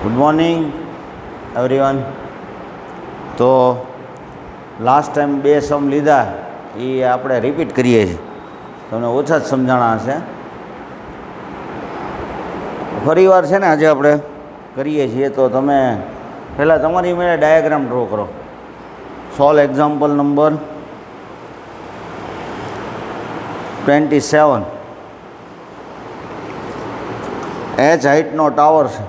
Good morning everyone. તો last time બે સમ લીધા એ આપણે રિપીટ કરીએ છીએ. તમને ઓછા જ સમજાણા હશે. ફરી વાર છે ને આજે આપણે કરીએ છીએ. તો તમે પહેલાં તમારી મેળે ડાયાગ્રામ ડ્રો કરો. Solve example number 27. h હાઇટનો ટાવર છે.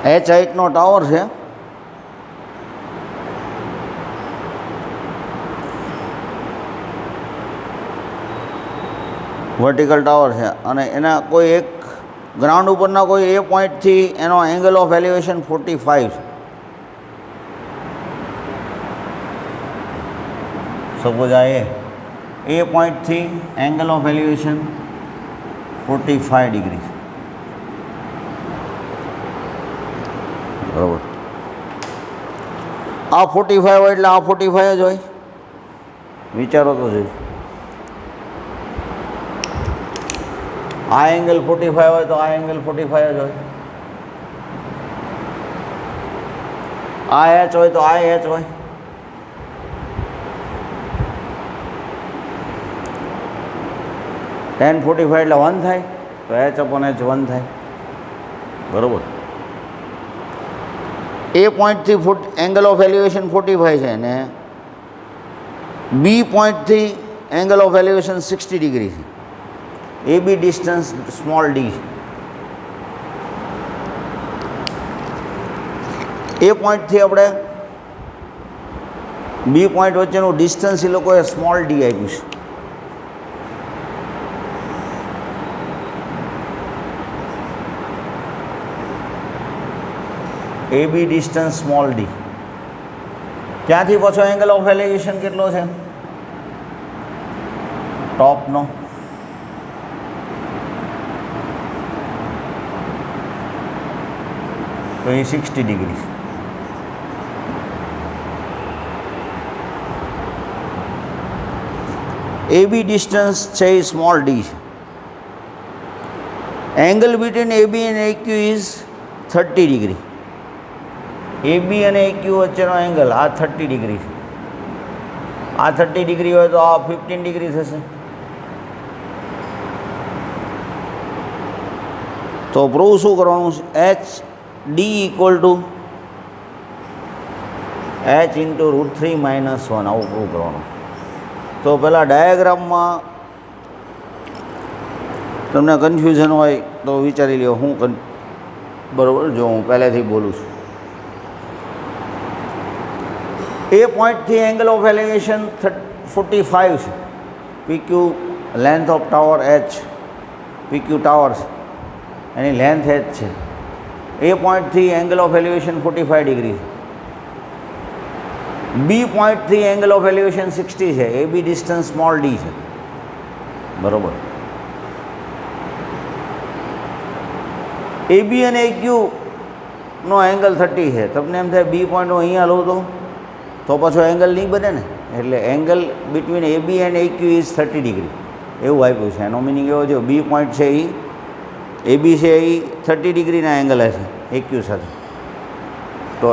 h હાઇટનો ટાવર છે. વર્ટિકલ ટાવર છે અને એના કોઈ એક ગ્રાઉન્ડ ઉપરના કોઈ એ પોઈન્ટથી એનો એંગલ ઓફ એલિવેશન 45 છે. સપોઝ આ એ પોઈન્ટથી એંગલ ઓફ એલિવેશન 45 ડિગ્રી છે. બરાબર. આ 45 હોય એટલે આ 45 જ હોય. વિચારો તો જોઈએ. આ એંગલ 45 હોય તો આ એંગલ 45 જ હોય. આ h હોય તો આ h હોય. tan 45 એટલે 1 થાય તો h/h 1 થાય. બરાબર. એ પોઈન્ટથી એંગલ ઓફ એલિવેશન 45 છે ને બી પોઈન્ટથી એંગલ ઓફ એલિવેશન 60 ડિગ્રી છે. એ બી ડિસ્ટન્સ સ્મોલ ડી છે. એ પોઈન્ટથી આપણે બી પોઈન્ટ વચ્ચેનું ડિસ્ટન્સ એ લોકોએ સ્મોલ ડી આપ્યું છે. એ બી ડિસ્ટન્સ સ્મોલ ડી. ત્યાંથી પાછો એંગલ ઓફ એલિવેશન કેટલો છે ટોપનો? તો એ 60 ડિગ્રી છે. એ બી ડિસ્ટન્સ છે એ સ્મોલ ડી છે. Angle between A B and A Q is 30 degree. A B અને એ ક્યુ વચ્ચેનો એંગલ આ 30 ડિગ્રી છે. આ 30 ડિગ્રી હોય તો આ 15 ડિગ્રી થશે. તો પ્રૂવ શું કરવાનું છે? H D equal to h into √3 - 1 આવું પ્રૂવ કરવાનું. તો પહેલાં ડાયાગ્રામમાં તમને કન્ફ્યુઝન હોય તો વિચારી લ્યો. બરાબર, જો હું પહેલેથી બોલું છું. એ પોઈન્ટથી એંગલ ઓફ એલિવેશન 45 છે. PQ length of tower h, PQ tower છે એની લેન્થ h છે. એ પોઈન્ટથી એંગલ ઓફ એલિવેશન 45 ડિગ્રી છે. બી પોઈન્ટથી એંગલ ઓફ એલિવેશન 60 છે. એ બી ડિસ્ટન્સ સ્મોલ ડી છે. બરાબર. એ બી અને એ ક્યુનો એંગલ 30 છે. તમને એમ થાય બી પોઈન્ટ હું અહીંયા લઉં તો પાછો એંગલ નહીં બને ને. એટલે angle between A B and A Q is 30 degree એવું આપ્યું છે. એનો મિનિંગ એવો છે બી પોઈન્ટ છે એ બી છે એ 30 ડિગ્રીના એંગલ હશે એ ક્યુ સાથે. તો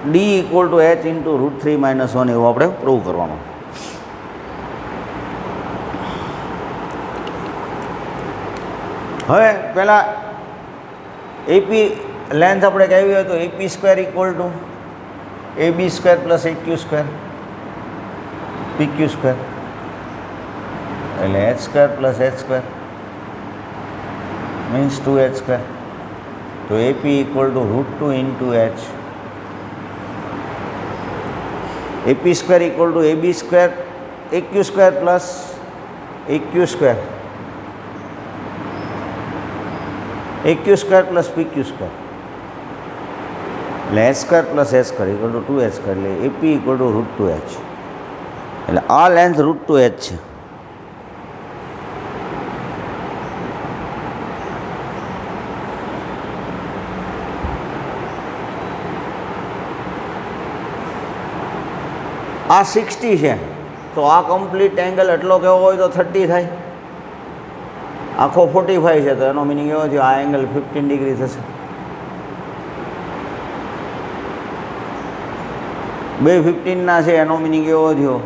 D equal to h into √3 - 1 એવું આપણે પ્રૂવ કરવાનું. હવે પહેલાં એપી લેન્થ આપણે કહેવી હોય તો AP square equal to A B square plus A Q square P Q square એટલે H square plus H square means 2h². तो AP equal to √2 into h. AP² equal to AB² AQ² plus AQ². AQ² plus PQ². એટલે h² plus h² equal to 2h². એટલે AP equal to √2h. એટલે આ length √2h છે. આ 60 છે તો આ કમ્પ્લીટ એંગલ એટલો કેવો હોય તો 30 થાય. આખો 45 છે તો એનો મિનિંગ એવો થયો આ એંગલ 15 ડિગ્રી થશે. બે 15ના છે એનો મિનિંગ એવો થયો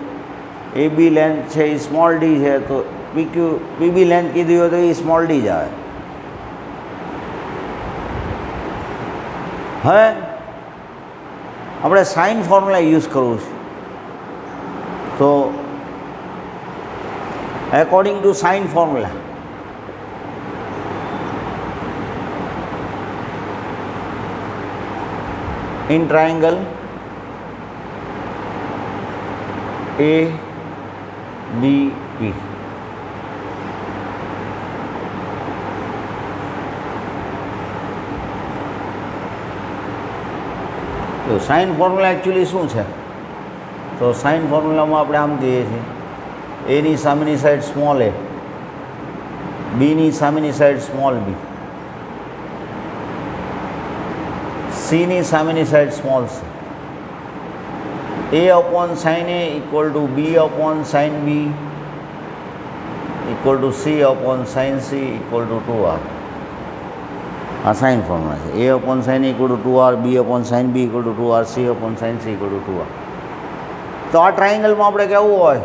AB લેન્થ છે એ સ્મોલ ડી છે તો PB લેન્થ કીધી હોય તો એ સ્મોલ ડી જ આવે. હવે આપણે સાઇન ફોર્મ્યુલા યુઝ કરવું છે. તો according to sine formula in triangle ABP. તો સાઇન ફોર્મ્યુલા એકચ્યુઅલી શું છે? તો સાઇન ફોર્મ્યુલામાં આપણે આમ કહીએ છીએ એની સામેની સાઈડ સ્મોલ a, બીની સામેની સાઈડ સ્મોલ b, સીની સામેની side small c. A/sin A equal to B/sin B equal to C/sin C equal to 2r. આ સાઇન ફોર્મ્યુલા છે. A/sin A equal to 2r, B/sin B equal to 2r, C/sin C equal to 2r. તો આ ટ્રાયેંગલમાં આપણે કેવું હોય?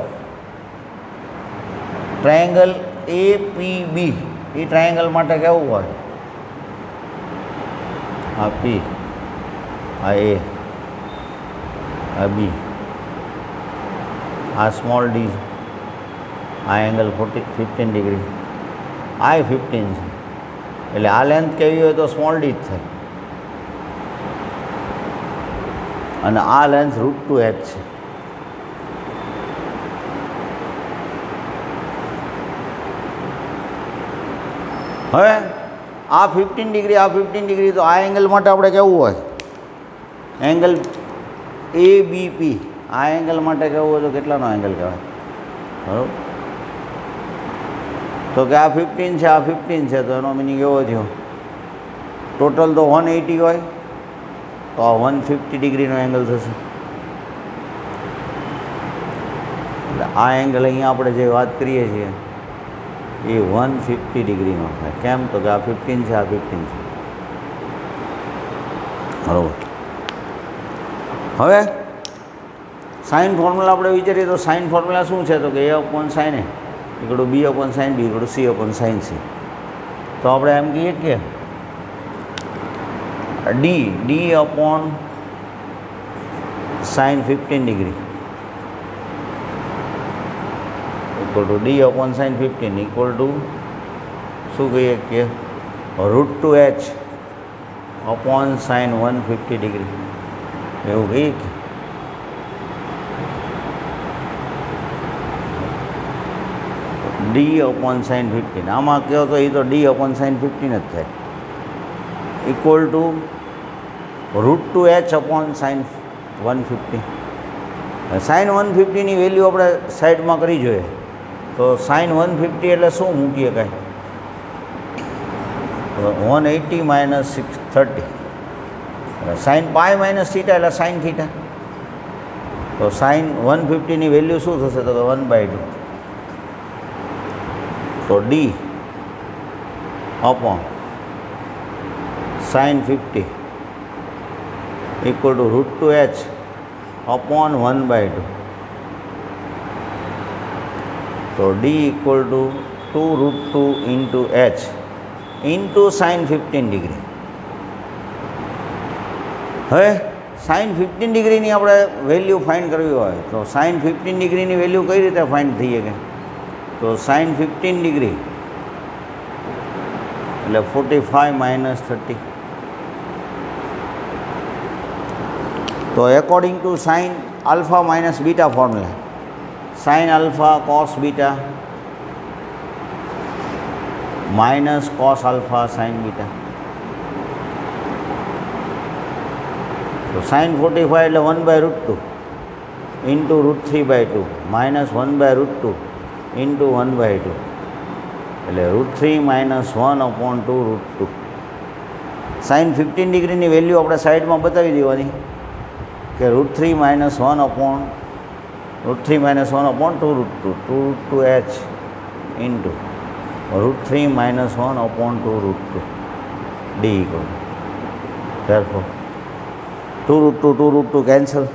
Triangle APB એ triangle માટે કેવું હોય? આ P, આ A, આ B, આ સ્મોલ ડી, આ એંગલ 15 ડિગ્રી, આ 15 છે. એટલે આ લેન્થ કેવી હોય તો સ્મોલ ડી જ થાય. અને આ લેન્થ √2h છે. હવે આ 15 ડિગ્રી, આ 15 ડિગ્રી, તો આ એંગલ માટે આપણે કેવું હોય? એંગલ ABP આ એંગલ માટે કેવું હોય તો કેટલાનો એંગલ કહેવાય? બરાબર. તો કે આ 15 છે, આ 15 છે, તો એનો મિનિંગ એવો થયો ટોટલ તો 180 હોય તો આ 150 ડિગ્રીનો એંગલ થશે. એટલે આ એંગલ અહીંયા આપણે જે વાત કરીએ છીએ એ 150 ડિગ્રીનો થાય. કેમ? તો કે આ 15 છે, આ 15 છે. બરાબર. હવે સાઇન ફોર્મ્યુલા આપણે વિચારીએ તો સાઇન ફોર્મ્યુલા શું છે? તો કે A/sin A equal to B/sin B equal to C/sin C. તો આપણે એમ કહીએ કે D/sin 15 degree equal to D/sin 15 equal to શું કહીએ કે √2h sin 150 ડિગ્રી. એવું કહીએ કે D/sin 15. આમાં કહો તો એ તો D/sin 15 જ થાય equal to √2h sin 150. sin 150ની વેલ્યુ આપણે સાઈડમાં કરી જોઈએ. તો sin 150 એટલે શું મૂકીએ કાંઈ? 180 માઇનસ 630 sin π માઇનસ થીટા એટલે sin થીટા. તો sin 150ની વેલ્યુ શું થશે? તો 1/2. તો D upon sin 50 equal to √2h upon 1/2. તો D equal to 2√2 into h into sin 15 degree. હવે sin 15 ડિગ્રીની આપણે વેલ્યુ ફાઇન્ડ કરવી હોય તો sin 15 ડિગ્રીની વેલ્યુ કઈ રીતે ફાઇન્ડ થઈ શકે? તો sin 15 ડિગ્રી એટલે 45 માઇનસ 30. તો according to sine alpha minus beta formula, sine alpha cos beta minus cos alpha sign beta. તો સાઇન 45 એટલે 1/√2 ઇન્ટુ √3/2 માઇનસ 1/√2 ઇન્ટુ 1/2 એટલે √3 માઇનસ 1/2 √2. સાઇન 15 ડિગ્રીની વેલ્યુ આપણે સાઈડમાં બતાવી દેવાની કે √3 minus 1/2 2√2h into √3 minus 1/2 d equal. Therefore 2√2 cancel.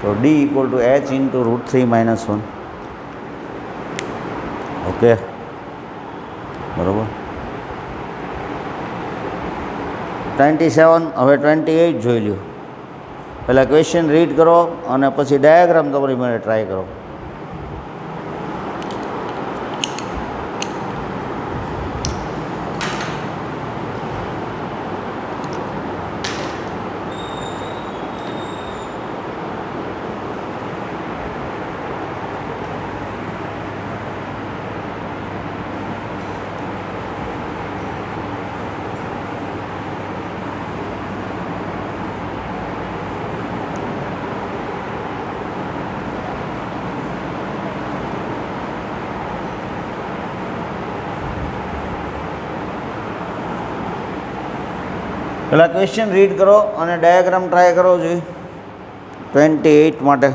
So d equal to h into √3 minus 1. Okay, બરાબર. 27. હવે 28 જોઈ લ્યો. પહેલાં ક્વેશ્ચન રીડ કરો અને પછી ડાયાગ્રામ તમારી મને ટ્રાય કરો. પહેલાં ક્વેશ્ચન રીડ કરો અને ડાયાગ્રામ ટ્રાય કરો જોઈએ 28 માટે.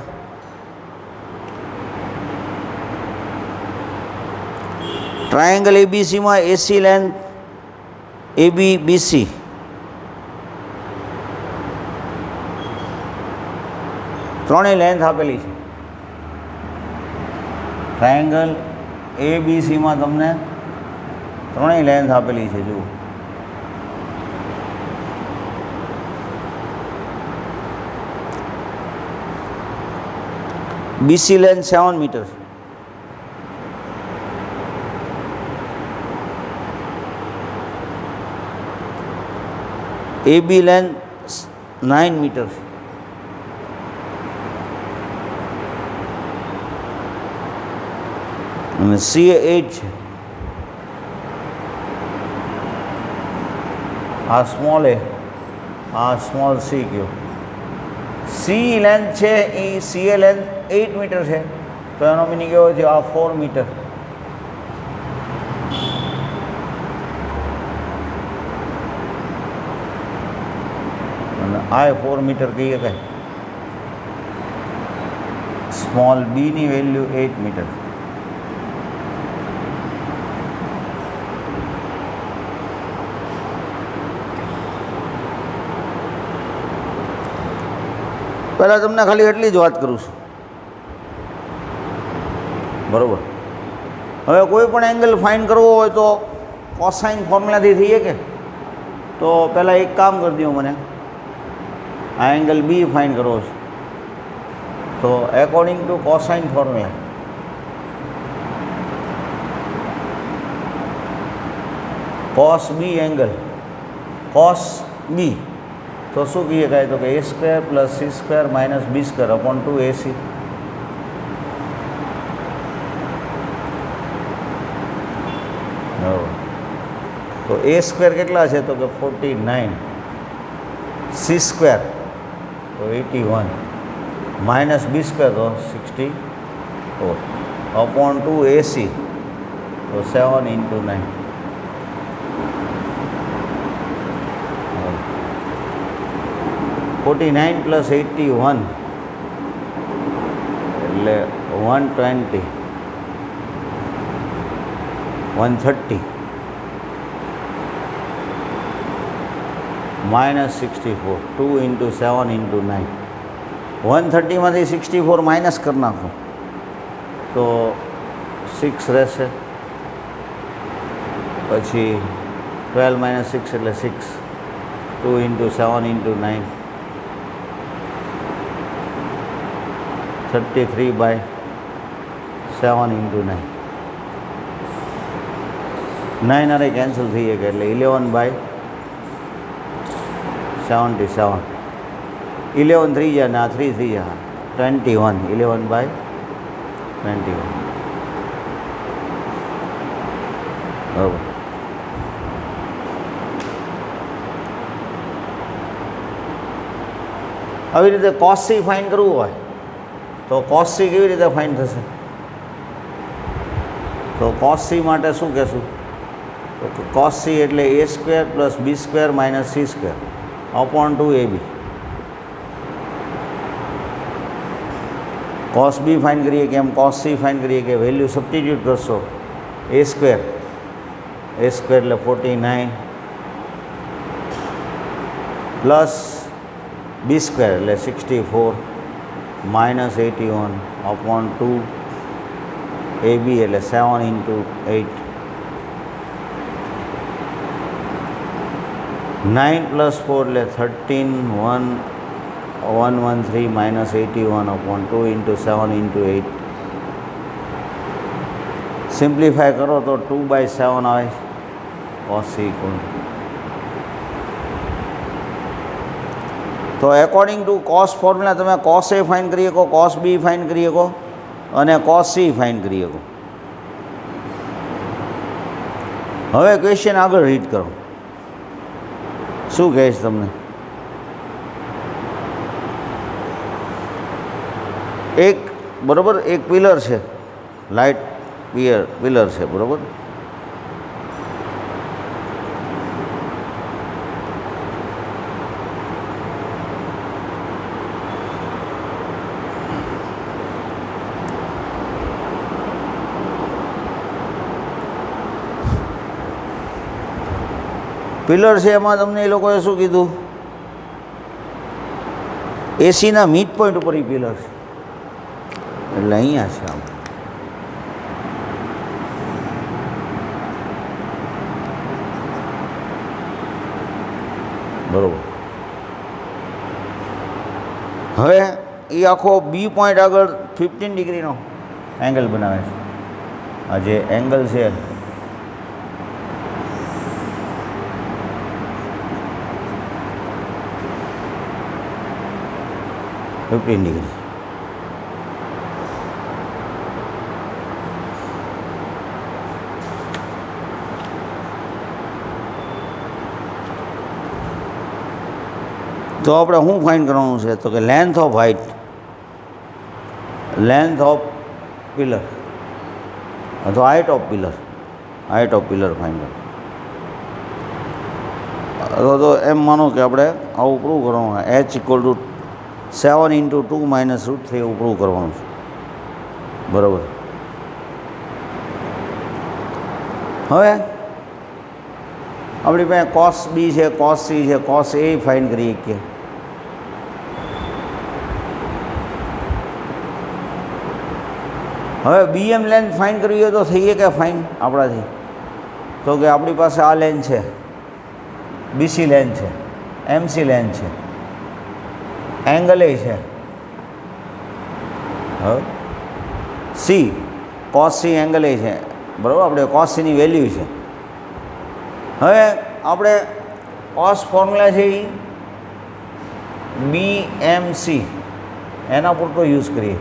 ટ્રાયેંગલ એબીસીમાં એસી લેન્થ ABBC ત્રણેય લેન્થ આપેલી છે. ટ્રાયેંગલ ABCમાં તમને ત્રણેય લેન્થ આપેલી છે. જુઓ, BC length 7 metre, AB length 9 metre અને CA 8 છે. આ સ્મોલ એ, આ સ્મોલ C કયો. C લેન્થ છે એ CA લેન્થ 8 મીટર છે, તો એનો મિનિંગ એવો છે આ 4 મીટર. અને આ 4 મીટર કહી શકાય. સ્મોલ b ની વેલ્યુ 8 મીટર. પહેલાં તમને ખાલી એટલી જ વાત કરું છું, બરાબર. હવે કોઈ પણ એંગલ ફાઇન્ડ કરવો હોય તો કોસાઇન ફોર્મ્યુલાથી થઈ શકે. તો પહેલાં એક કામ કરી દો, મને આ એંગલ બી ફાઇન્ડ કરવો છે. તો according to cosine formula, cos B angle, cos B તો શું કહીએ શકાય? તો કે a² + c² - b² / 2ac. તો a² કેટલા છે? તો કે 49, c² તો 81 - b² તો 64 / 2ac તો 7 × 9. 49 + 81 એટલે 120, 130 - 64, 2 × 7 × 9. 130માંથી 64 માઇનસ કરી નાખો તો 6 રહેશે. પછી 12 - 6 એટલે 6, 2 × 7 × 9, 33/7 × 9. 9 અરે કેન્સલ થઈ શકે એટલે 11/77. 11 3 જાય ને આ 3 થઈ જાય 21. 11/21 બરાબર. આવી રીતે cos c ફાઇન્ડ કરવું હોય તો cos c કેવી રીતે ફાઇન્ડ થશે? તો cos c માટે શું કહેશું? તો cos c એટલે a² + b² - c² / 2ab. cos b find કરીએ કે એમ cos c ફાઇન્ડ કરીએ કે વેલ્યુ સબસ્ટિટ્યુટ કરશો. a² એટલે 49 પ્લસ b² એટલે 64 - 81 / 2 ab એટલે 7 × 8. 9 + 4 એટલે 13 113 - 81 / 2 × 7 × 8. સિમ્પ્લિફાય કરો તો 2/7 આવે. cos c તો એકોર્ડિંગ ટુ cos ફોર્મ્યુલા તમે cos a ફાઇન્ડ કરી શકો, cos b ફાઇન્ડ કરી શકો અને cos c ફાઇન્ડ કરી શકો. હવે ક્વેશ્ચન આગળ રીડ કરો. શું કહેશ તમને? એક બરાબર એક પિલર છે, લાઇટ પિલર છે બરાબર. પિલર છે એમાં તમને એ લોકોએ શું કીધું? એસીના મિડ પોઈન્ટ ઉપર એ પિલર છે એટલે અહીંયા છે આમ બરાબર. હવે એ આખો બી પોઈન્ટ આગળ 15 ડિગ્રીનો એંગલ બનાવે છે. આ જે એંગલ છે 15 ડિગ્રી. તો આપણે શું ફાઇન્ડ કરવાનું છે? તો કે length of height, length of pillar અથવા height of pillar, height of pillar find કરો. તો એમ માનો કે આપણે આવું પ્રૂવ કરવાનું, h = 7 × 2 - √3 એવું પ્રૂવ કરવાનું છે બરાબર. હવે આપણી પાસે cos b છે, cos c છે, cos a ફાઇન્ડ કરી શકીએ. હવે BM લેન્થ ફાઇન્ડ કરવી હોય તો થઈએ કે ફાઇન આપણાથી? તો કે આપણી પાસે આ લેન્થ છે, BC લેન્થ છે, MC લેન્થ છે, એંગલ એ છે. હવે C cos C એંગલ એ છે બરાબર. આપણે cos C ની વેલ્યુ છે. હવે આપણે cos ફોર્મ્યુલા છે એ BMC એના પૂરતો યુઝ કરીએ.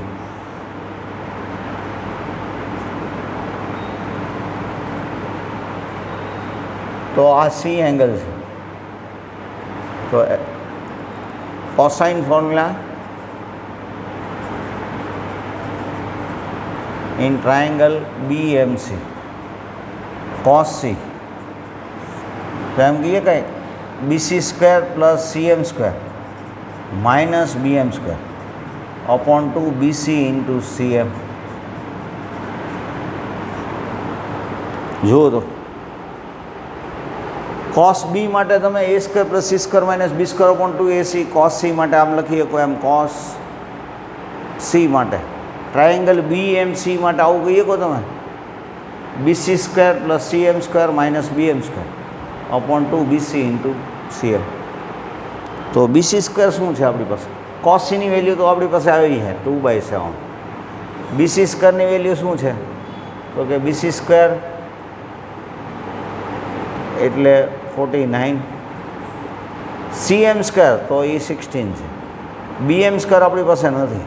તો આ C એંગલ છે. તો cosine formula in triangle BMC cos C. તો એમ કહીએ કંઈ BC² + CM² - BM² / 2 BC × CM. જુઓ તો cos B માટે તમે a² + c² - b² / 2 AC. cos C માટે આમ લખી શકો એમ cos C માટે ટ્રાયંગલ BMC માટે આવું કહી શકો તમે BC² + CM² - BM² / 2 BC × CM. તો BC² શું છે આપણી પાસે? cos C ની વેલ્યુ તો આપણી પાસે આવી છે 2/7. BC² ની વેલ્યુ શું છે? તો કે BC² એટલે 49 cm², તો એ 16 છે. bm² આપણી પાસે નથી,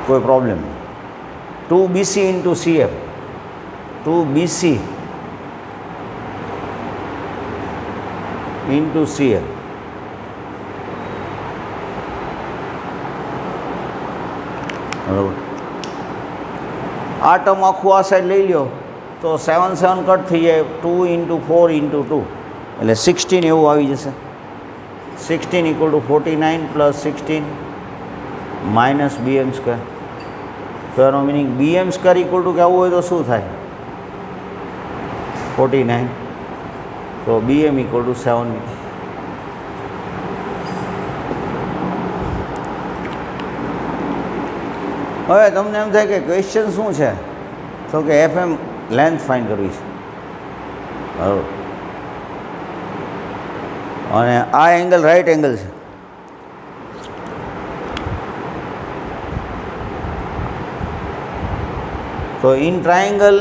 કોઈ પ્રોબ્લેમ નહીં. 2bc into cm, 2bc into cm, બરાબર. આ ટર્મ આખું આ સાઈડ લઈ લો તો 7 7 કટ થઈ જાય, 2 ઇન્ટુ 4 ઇન્ટુ 2 એટલે 16 એવું આવી જશે. 16 equal to 49 plus 16 minus bm². તો એનો મિનિંગ bm² ઇક્વલ ટુ કહેવું હોય તો શું થાય? 49. તો bm ઇક્વલ ટુ 7 મીટર. હવે તમને એમ થાય કે ક્વેશ્ચન શું છે, તો કે FM લેન્થ ફાઇન્ડ કરવી છે, બરાબર. અને આ એંગલ રાઈટ એંગલ છે. તો in triangle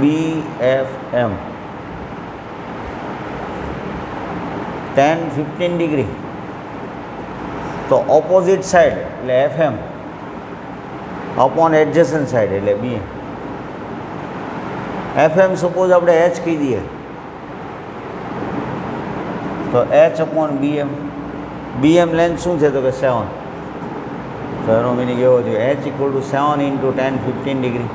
BFM tan 15 degree, તો ઓપોઝિટ સાઈડ એટલે FM અપોન એડજસન્ટ સાઈડ એટલે BM. FM સપોઝ આપણે H કહી દઈએ તો H upon BM. BM length શું છે તો કે 7. તો એનો મિનિંગ એવો થયો H equal to 7 into tan 15 degree.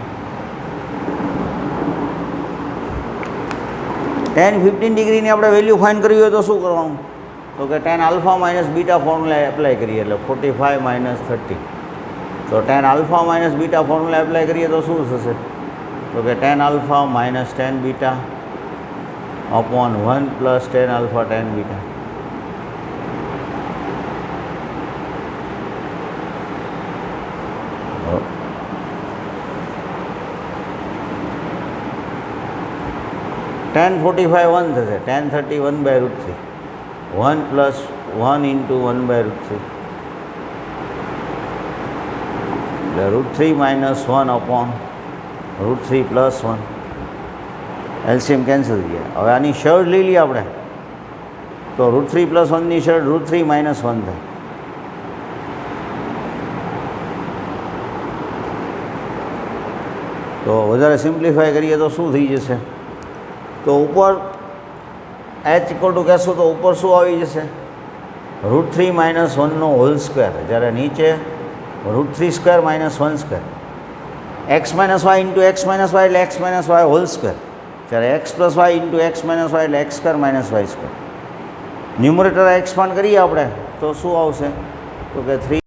tan 15 ડિગ્રીની આપણે વેલ્યુ ફાઇન્ડ કરવી હોય તો શું કરવાનું? તો કે tan alpha minus beta formula apply કરીએ એટલે 45 માઇનસ 30. તો tan alpha minus beta formula apply કરીએ તો શું થશે? તો કે tan alpha minus tan beta upon 1 plus tan alpha tan beta. tan 45 1 થશે, tan 30 1/√3, 1 પ્લસ 1 ઇન્ટુ 1/√3 એટલે √3 minus 1 upon √3 plus 1. LCM cancel થઈ જાય. હવે આની શર્ટ લઈ લઈએ આપણે તો √3 પ્લસ 1ની શર્ટ √3 માઇનસ 1 થાય. તો વધારે સિમ્પ્લિફાય કરીએ તો શું થઈ જશે? તો ઉપર H ઇક્વલ ટુ કહેશો તો ઉપર શું આવી જશે? √3 માઇનસ 1નો હોલ સ્ક્વેર, જ્યારે નીચે √3² minus 1². x minus y into x minus y એટલે x minus y whole square, જ્યારે x plus y into x minus y એટલે x² minus y². Numerator expand કરીએ આપણે તો શું આવશે? તો કે 3